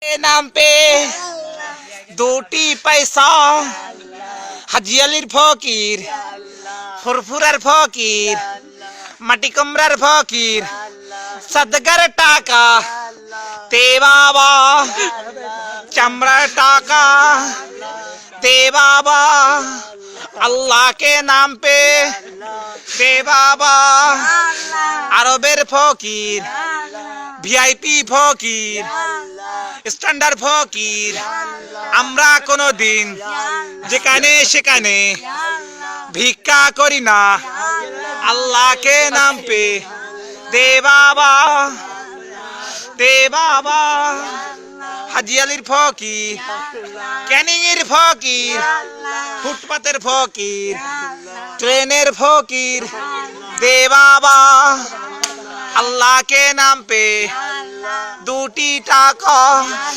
নাম পে দুটি পয়সা হাজি আলীর ফকির ফুরফুরার ফকির মাটি কুমড়ার ফকির সদগার টাকা তে বাবা চামড়ার টাকা দে বাবা আল্লাহ के नाम पे দে বাবা আরবের ফকির ভিআইপি ফকির স্ট্যান্ডার্ড ফকির আমরা কোনোদিন যেখানে সেখানে ভিক্ষা করি না আল্লাহ के नाम पे দে বাবা হাজি আলীর ফকির ক্যানিং এর ফকির ফুটপাতের ফকির ট্রেনের ফকির দে বাবা আল্লাহ के नाम पे দুটি টাকা